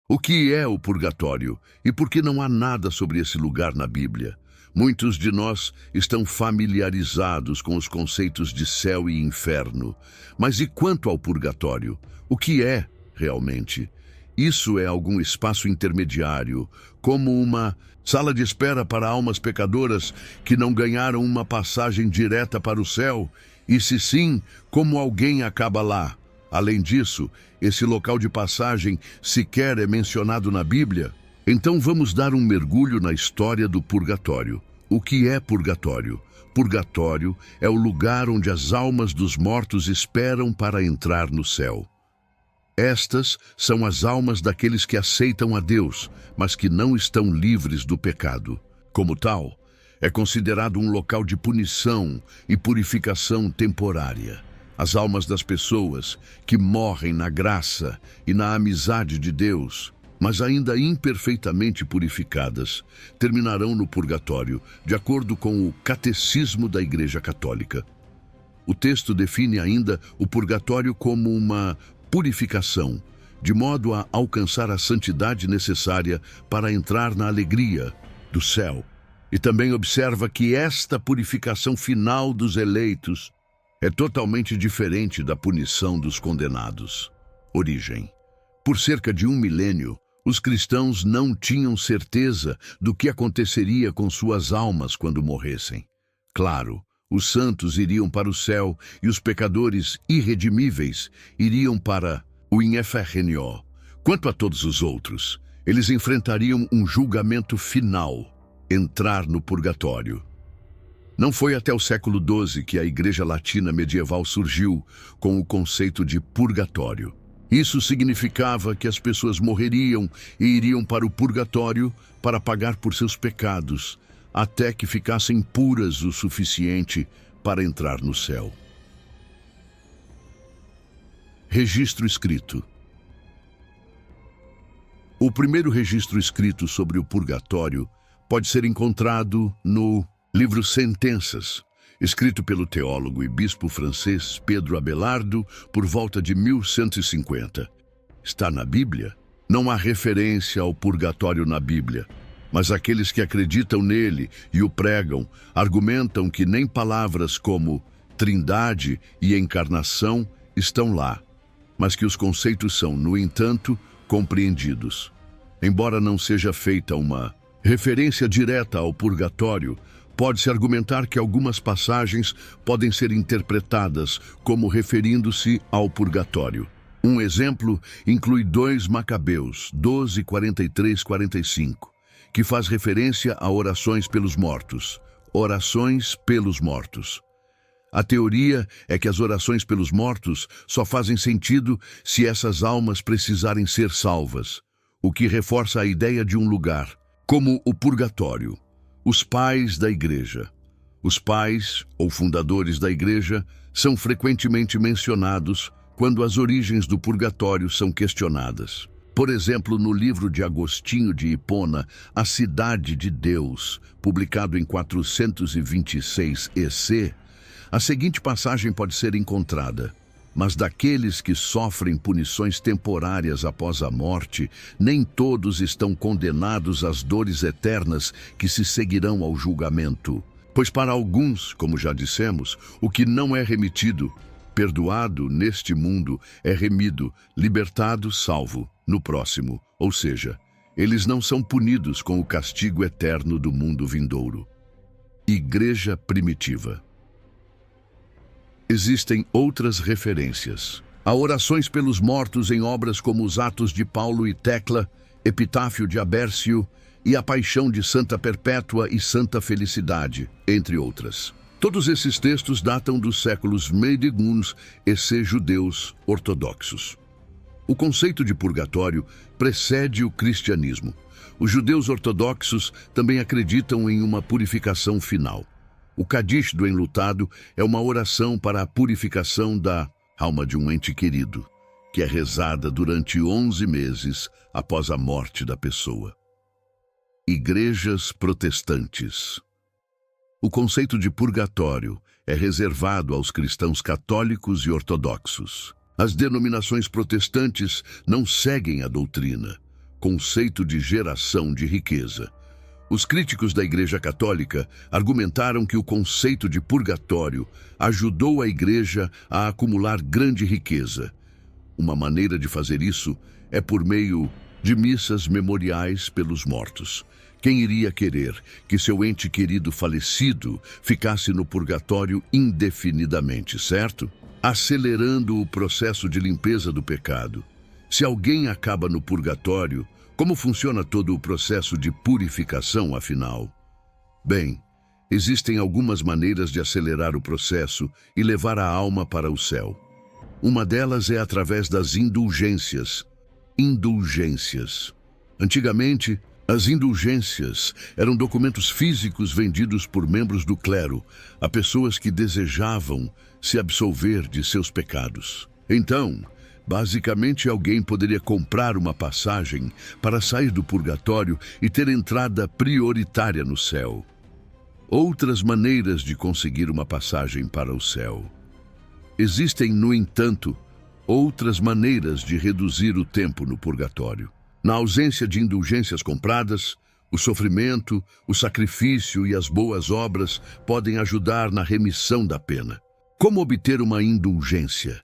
O que é o purgatório e por que não há nada sobre esse lugar na Bíblia? Muitos de nós estão familiarizados com os conceitos de céu e inferno. Mas e quanto ao purgatório? O que é realmente? Isso é algum espaço intermediário, como uma sala de espera para almas pecadoras que não ganharam uma passagem direta para o céu? E se sim, como alguém acaba lá? Além disso, esse local de passagem sequer é mencionado na Bíblia? Então vamos dar um mergulho na história do purgatório. O que é purgatório? Purgatório é o lugar onde as almas dos mortos esperam para entrar no céu. Estas são as almas daqueles que aceitam a Deus, mas que não estão livres do pecado. Como tal, é considerado um local de punição e purificação temporária. As almas das pessoas que morrem na graça e na amizade de Deus, mas ainda imperfeitamente purificadas, terminarão no purgatório, de acordo com o Catecismo da Igreja Católica. O texto define ainda o purgatório como uma purificação, de modo a alcançar a santidade necessária para entrar na alegria do céu. E também observa que esta purificação final dos eleitos é totalmente diferente da punição dos condenados. Origem. Por cerca de 1 milênio, os cristãos não tinham certeza do que aconteceria com suas almas quando morressem. Claro, os santos iriam para o céu e os pecadores irredimíveis iriam para o inferno. Quanto a todos os outros, eles enfrentariam um julgamento final, entrar no purgatório. Não foi até o século XII que a Igreja Latina medieval surgiu com o conceito de purgatório. Isso significava que as pessoas morreriam e iriam para o purgatório para pagar por seus pecados, até que ficassem puras o suficiente para entrar no céu. Registro escrito. O primeiro registro escrito sobre o purgatório pode ser encontrado no livro Sentenças, escrito pelo teólogo e bispo francês Pedro Abelardo por volta de 1150. Está na Bíblia? Não há referência ao purgatório na Bíblia, mas aqueles que acreditam nele e o pregam argumentam que nem palavras como trindade e encarnação estão lá, mas que os conceitos são, no entanto, compreendidos. Embora não seja feita uma referência direta ao purgatório, pode-se argumentar que algumas passagens podem ser interpretadas como referindo-se ao purgatório. Um exemplo inclui 2 Macabeus, 12, 43, 45, que faz referência a orações pelos mortos. Orações pelos mortos. A teoria é que as orações pelos mortos só fazem sentido se essas almas precisarem ser salvas, o que reforça a ideia de um lugar, como o purgatório. Os pais da Igreja. Os pais, ou fundadores da Igreja, são frequentemente mencionados quando as origens do purgatório são questionadas. Por exemplo, no livro de Agostinho de Hipona, A Cidade de Deus, publicado em 426 EC, a seguinte passagem pode ser encontrada: mas daqueles que sofrem punições temporárias após a morte, nem todos estão condenados às dores eternas que se seguirão ao julgamento. Pois para alguns, como já dissemos, o que não é remitido, perdoado neste mundo, é remido, libertado, salvo, no próximo. Ou seja, eles não são punidos com o castigo eterno do mundo vindouro. Igreja primitiva. Existem outras referências. Há orações pelos mortos em obras como os Atos de Paulo e Tecla, Epitáfio de Abércio e a Paixão de Santa Perpétua e Santa Felicidade, entre outras. Todos esses textos datam dos séculos medio-alguns e judeus ortodoxos. O conceito de purgatório precede o cristianismo. Os judeus ortodoxos também acreditam em uma purificação final. O Kadish do enlutado é uma oração para a purificação da alma de um ente querido, que é rezada durante 11 meses após a morte da pessoa. Igrejas protestantes. O conceito de purgatório é reservado aos cristãos católicos e ortodoxos. As denominações protestantes não seguem a doutrina. conceito de geração de riqueza. Os críticos da Igreja Católica argumentaram que o conceito de purgatório ajudou a Igreja a acumular grande riqueza. Uma maneira de fazer isso é por meio de missas memoriais pelos mortos. Quem iria querer que seu ente querido falecido ficasse no purgatório indefinidamente, certo? Acelerando o processo de limpeza do pecado. Se alguém acaba no purgatório, como funciona todo o processo de purificação, afinal? Bem, existem algumas maneiras de acelerar o processo e levar a alma para o céu. Uma delas é através das indulgências. Antigamente, as indulgências eram documentos físicos vendidos por membros do clero a pessoas que desejavam se absolver de seus pecados. Então, basicamente, alguém poderia comprar uma passagem para sair do purgatório e ter entrada prioritária no céu. Outras maneiras de conseguir uma passagem para o céu. Existem, no entanto, outras maneiras de reduzir o tempo no purgatório. Na ausência de indulgências compradas, o sofrimento, o sacrifício e as boas obras podem ajudar na remissão da pena. Como obter uma indulgência?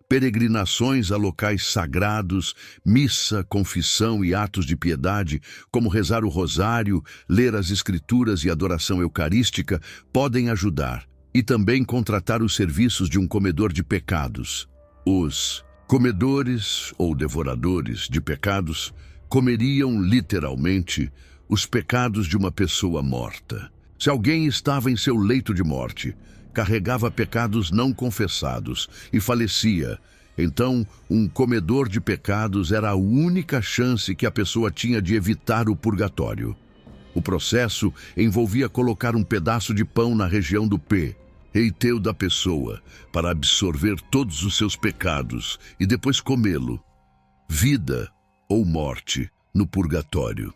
Peregrinações a locais sagrados, missa, confissão e atos de piedade, como rezar o rosário, ler as escrituras e adoração eucarística, podem ajudar. E também contratar os serviços de um comedor de pecados. Os comedores ou devoradores de pecados comeriam literalmente os pecados de uma pessoa morta. Se alguém estava em seu leito de morte, carregava pecados não confessados e falecia, então um comedor de pecados era a única chance que a pessoa tinha de evitar o purgatório. O processo envolvia colocar um pedaço de pão na região do peiteu da pessoa para absorver todos os seus pecados e depois comê-lo. Vida ou morte no purgatório.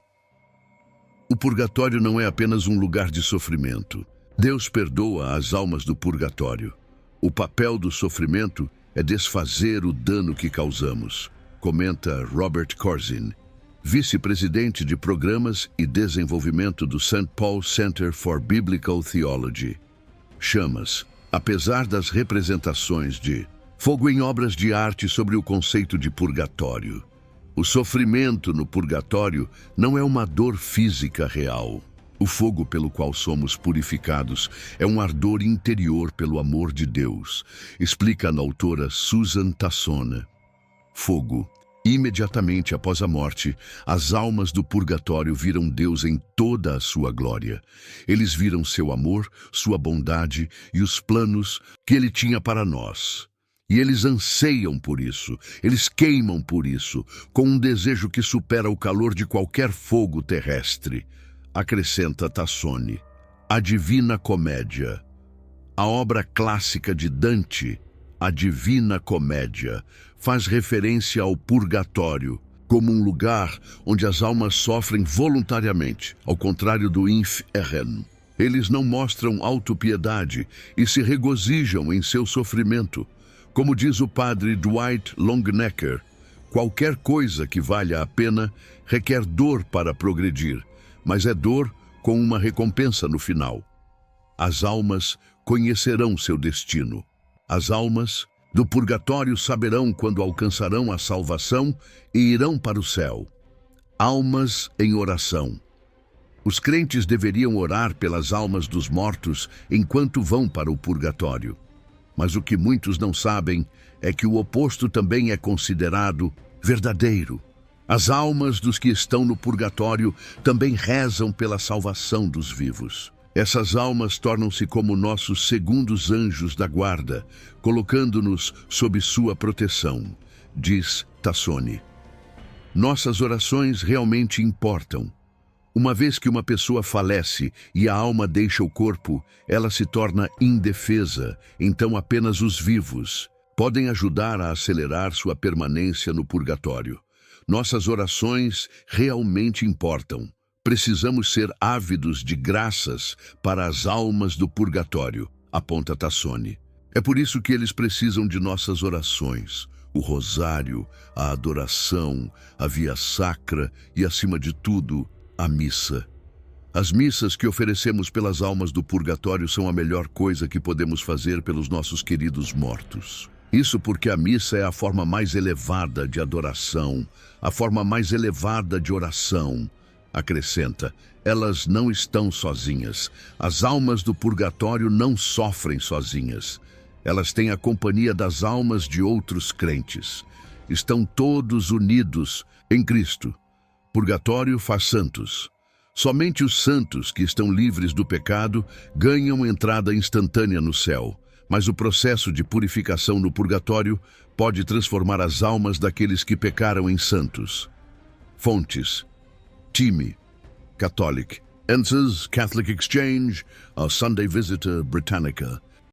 O purgatório não é apenas um lugar de sofrimento. Deus perdoa as almas do purgatório. O papel do sofrimento é desfazer o dano que causamos, comenta Robert Corzine, vice-presidente de Programas e Desenvolvimento do St. Paul Center for Biblical Theology. Chamas, apesar das representações de fogo em obras de arte sobre o conceito de purgatório. O sofrimento no purgatório não é uma dor física real. O fogo pelo qual somos purificados é um ardor interior pelo amor de Deus, explica a autora Susan Tassone. Fogo. Imediatamente após a morte, as almas do purgatório viram Deus em toda a sua glória. Eles viram seu amor, sua bondade e os planos que Ele tinha para nós. E eles anseiam por isso, eles queimam por isso, com um desejo que supera o calor de qualquer fogo terrestre. Acrescenta Tassone. A Divina Comédia. A obra clássica de Dante, A Divina Comédia, faz referência ao purgatório como um lugar onde as almas sofrem voluntariamente, ao contrário do inferno. Eles não mostram autopiedade e se regozijam em seu sofrimento. Como diz o padre Dwight Longenecker, qualquer coisa que valha a pena requer dor para progredir, mas é dor com uma recompensa no final. As almas conhecerão seu destino. As almas do purgatório saberão quando alcançarão a salvação e irão para o céu. Almas em oração. Os crentes deveriam orar pelas almas dos mortos enquanto vão para o purgatório. Mas o que muitos não sabem é que o oposto também é considerado verdadeiro. As almas dos que estão no purgatório também rezam pela salvação dos vivos. Essas almas tornam-se como nossos segundos anjos da guarda, colocando-nos sob sua proteção, diz Tassone. Nossas orações realmente importam. Uma vez que uma pessoa falece e a alma deixa o corpo, ela se torna indefesa, então apenas os vivos podem ajudar a acelerar sua permanência no purgatório. Nossas orações realmente importam. Precisamos ser ávidos de graças para as almas do purgatório, aponta Tassone. É por isso que eles precisam de nossas orações, o rosário, a adoração, a via sacra e, acima de tudo, a missa. As missas que oferecemos pelas almas do purgatório são a melhor coisa que podemos fazer pelos nossos queridos mortos. Isso porque a missa é a forma mais elevada de adoração, a forma mais elevada de oração. Acrescenta, elas não estão sozinhas. As almas do purgatório não sofrem sozinhas. Elas têm a companhia das almas de outros crentes. Estão todos unidos em Cristo. Purgatório faz santos. Somente os santos que estão livres do pecado ganham entrada instantânea no céu. Mas o processo de purificação no purgatório pode transformar as almas daqueles que pecaram em santos. Fontes: Time, Catholic, Answers, Catholic Exchange, A Sunday Visitor, Britannica.